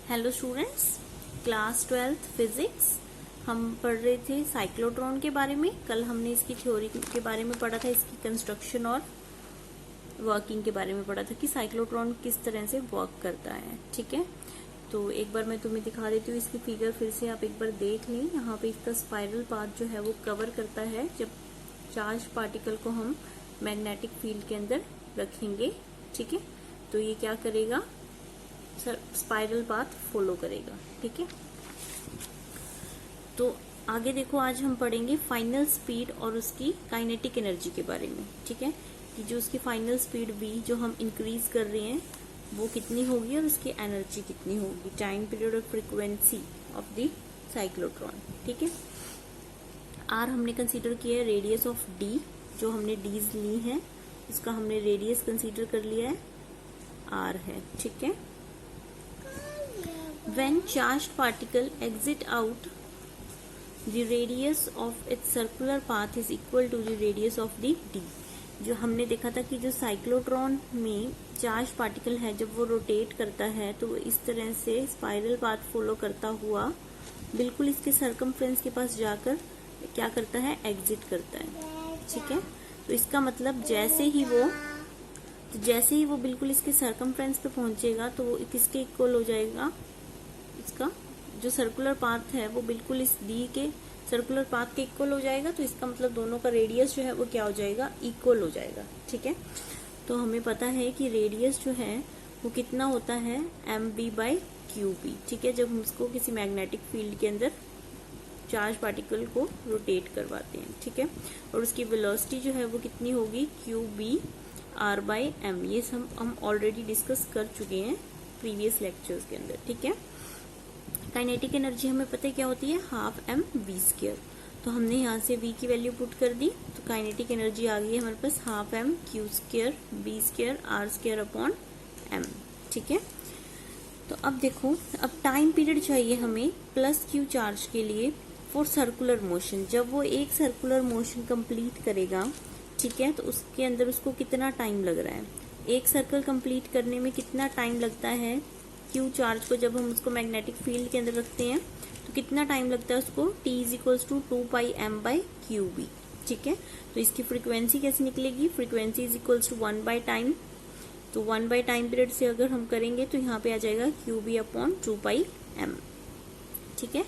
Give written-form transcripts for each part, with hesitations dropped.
Hello students, class 12th physics हम पढ़ रहे थे साइक्लोट्रॉन के बारे में। कल हमने इसकी थ्योरी के बारे में पढ़ा था, इसकी कंस्ट्रक्शन और वर्किंग के बारे में पढ़ा था कि साइक्लोट्रॉन किस तरह से वर्क करता है। ठीक है, तो एक बार मैं तुम्हें दिखा देती हूँ इसकी फिगर, फिर से आप एक बार देख लें। यहाँ पे इसका स्पाइरल पाथ जो है वो कवर करता है जब चार्ज पार्टिकल को हम मैग्नेटिक फील्ड के अंदर रखेंगे। ठीक है, तो ये क्या करेगा, स्पाइरल पाथ फॉलो करेगा। ठीक है, तो आगे देखो, आज हम पढ़ेंगे फाइनल स्पीड और उसकी काइनेटिक एनर्जी के बारे में। ठीक है, कि जो उसकी फाइनल स्पीड v जो हम इंक्रीज कर रहे हैं वो कितनी होगी और उसकी एनर्जी कितनी होगी, टाइम पीरियड और फ्रीक्वेंसी ऑफ द साइक्लोट्रॉन। ठीक है, आर हमने कंसीडर किया है रेडियस ऑफ डी, जो हमने डीज ली है उसका हमने रेडियस कंसीडर कर लिया है, आर है। ठीक है, when charged particle exit out, the radius of its circular path is equal to the radius of the d। जो हमने देखा था कि जो साइक्लोट्रॉन में चार्ज पार्टिकल है जब वो रोटेट करता है तो वो इस तरह से स्पाइरल पाथ फॉलो करता हुआ बिल्कुल इसके सर्कमफ्रेंस के पास जाकर क्या करता है, एग्जिट करता है। ठीक है, तो इसका मतलब जैसे ही वो बिल्कुल इसके सर्कमफ्रेंस पे पहुंचेगा तो वो किसके इक्वल हो जाएगा, इसका जो सर्कुलर पाथ है वो बिल्कुल इस डी के सर्कुलर पाथ के इक्वल हो जाएगा। तो इसका मतलब दोनों का रेडियस जो है वो क्या हो जाएगा, इक्वल हो जाएगा। ठीक है, तो हमें पता है कि रेडियस जो है वो कितना होता है, mv/qb। ठीक है, जब हम उसको किसी मैग्नेटिक फील्ड के अंदर चार्ज पार्टिकल को रोटेट करवाते हैं। ठीक है, और उसकी वेलोसिटी जो है वो कितनी होगी, qb/r/m। ये हम ऑलरेडी डिस्कस कर चुके हैं प्रीवियस लेक्चर्स के अंदर। ठीक है, काइनेटिक एनर्जी हमें पता है क्या होती है, हाफ mv²। तो हमने यहाँ से v की वैल्यू पुट कर दी तो काइनेटिक एनर्जी आ गई है हमारे पास हाफ mq² b² r²/m। ठीक है, तो अब देखो, अब टाइम पीरियड चाहिए हमें +q चार्ज के लिए फॉर सर्कुलर मोशन। जब वो एक सर्कुलर मोशन कंप्लीट करेगा, ठीक है, तो उसके अंदर उसको कितना टाइम लग रहा है, एक सर्कल कंप्लीट करने में कितना टाइम लगता है क्यू चार्ज को। जब हम उसको मैग्नेटिक फील्ड के अंदर रखते हैं तो कितना टाइम लगता है उसको, t = 2πm/qb। ठीक है, तो इसकी फ्रीक्वेंसी कैसे निकलेगी, फ्रीक्वेंसी = 1/टाइम। तो 1/टाइम पीरियड से अगर हम करेंगे तो यहाँ पे आ जाएगा qb/2πm। ठीक है,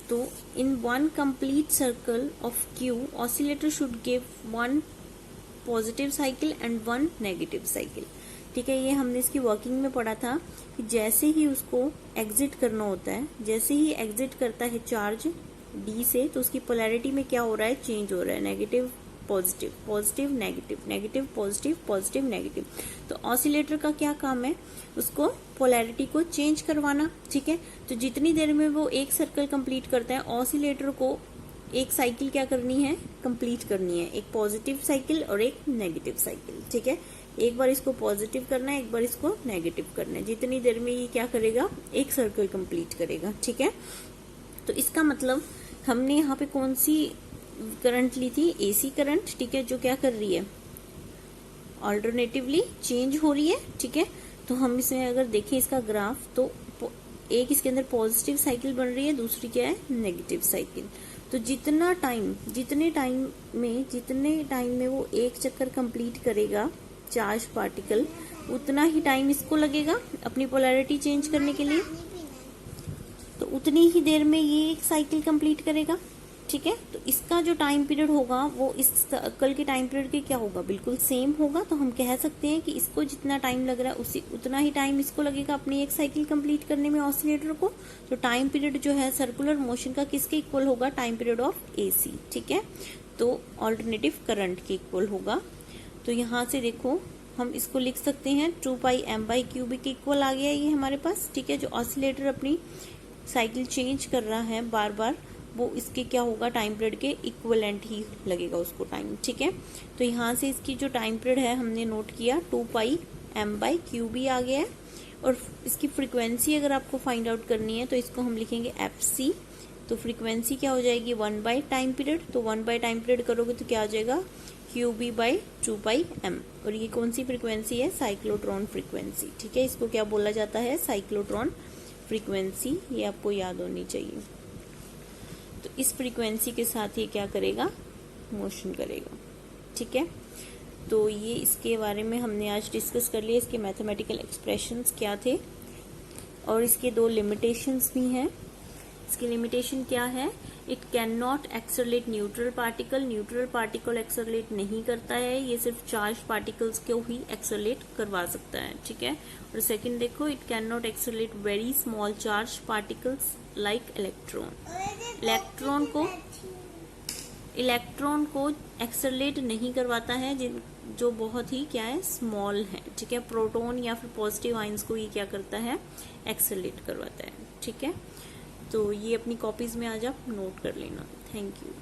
तो इन 1 complete circle of q oscillator should give 1 positive cycle and 1 negative cycle. ठीक है, ये हमने इसकी वर्किंग में पढ़ा था कि जैसे ही उसको एग्जिट करना होता है, जैसे ही एग्जिट करता है चार्ज डी से, तो उसकी पोलैरिटी में क्या हो रहा है, चेंज हो रहा है, negative positive, positive negative, negative positive, positive negative. तो ऑसिलेटर का क्या काम है, उसको पोलैरिटी को चेंज करवाना। ठीक है, तो जितनी देर में वो एक सर्कल कंप्लीट करता है, ऑसिलेटर को एक साइकिल क्या करनी है, कंप्लीट करनी है, एक पॉजिटिव साइकिल और एक नेगेटिव साइकिल। ठीक है, एक बार इसको पॉजिटिव करना है, एक बार इसको नेगेटिव करना है, जितनी देर में ये क्या करेगा, एक सर्कल कंप्लीट करेगा। ठीक है, तो इसका मतलब हमने यहाँ पे कौन सी करंट ली थी, एसी करंट। ठीक है, जो क्या कर रही है, ऑल्टरनेटिवली चेंज हो रही है। ठीक है, तो हम इसमें अगर देखें इसका ग्राफ, तो एक इसके अंदर पॉजिटिव साइकिल बन रही है, दूसरी क्या है, नेगेटिव साइकिल। तो जितने टाइम में वो एक चक्कर कंप्लीट करेगा चार्ज पार्टिकल, उतना ही टाइम इसको लगेगा अपनी पोलैरिटी चेंज करने के लिए, तो उतनी ही देर में ये एक साइकिल कंप्लीट करेगा। ठीक है, तो इसका जो टाइम पीरियड होगा वो इस सर्कल के टाइम पीरियड के क्या होगा, बिल्कुल सेम होगा। तो हम कह सकते हैं कि इसको जितना टाइम लग रहा है उतना ही टाइम इसको लगेगा अपनी एक साइकिल कंप्लीट करने में, ऑसिलेटर को। तो टाइम पीरियड जो है सर्कुलर मोशन का किसके इक्वल होगा, टाइम पीरियड ऑफ एसी। ठीक है, तो ऑल्टरनेटिव करंट के इक्वल होगा। तो यहाँ से देखो, हम इसको लिख सकते हैं 2πm/qb के इक्वल आ गया ये हमारे पास। ठीक है, जो ऑसिलेटर अपनी साइकिल चेंज कर रहा है बार बार, वो इसके क्या होगा, टाइम पीरियड के इक्वलेंट ही लगेगा उसको टाइम। ठीक है, तो यहाँ से इसकी जो टाइम पीरियड है हमने नोट किया 2πm/qb आ गया है। और इसकी फ्रीक्वेंसी अगर आपको फाइंड आउट करनी है तो इसको हम लिखेंगे fc। तो फ्रीक्वेंसी क्या हो जाएगी, 1/टाइम पीरियड। तो 1/टाइम पीरियड करोगे तो क्या आ जाएगा, qb/2πm। और ये कौन सी फ्रीक्वेंसी है, साइक्लोट्रॉन फ्रीक्वेंसी। ठीक है, इसको क्या बोला जाता है, साइक्लोट्रॉन फ्रीक्वेंसी, ये आपको याद होनी चाहिए। तो इस फ्रीक्वेंसी के साथ ये क्या करेगा, मोशन करेगा। ठीक है, तो ये इसके बारे में हमने आज डिस्कस कर लिया, इसके मैथमेटिकल एक्सप्रेशंस क्या थे और इसके दो लिमिटेशंस भी हैं। इसकी लिमिटेशन क्या है, it can not accelerate neutral particle, neutral particle accelerate नहीं करता है, ये सिर्फ चार्ज पार्टिकल्स को ही एक्सेलरेट करवा सकता है। ठीक है, और सेकंड देखो, it can not accelerate very small charge particles like electron. Electron को एक्सेलरेट नहीं करवाता है जो बहुत ही क्या है, स्मॉल है। ठीक है, प्रोटॉन या फिर पॉजिटिव आयंस को ये क्या करता है, एक्सेलरेट करवाता है। ठीक है, तो ये अपनी कॉपीज में आज आप नोट कर लेना। Thank you.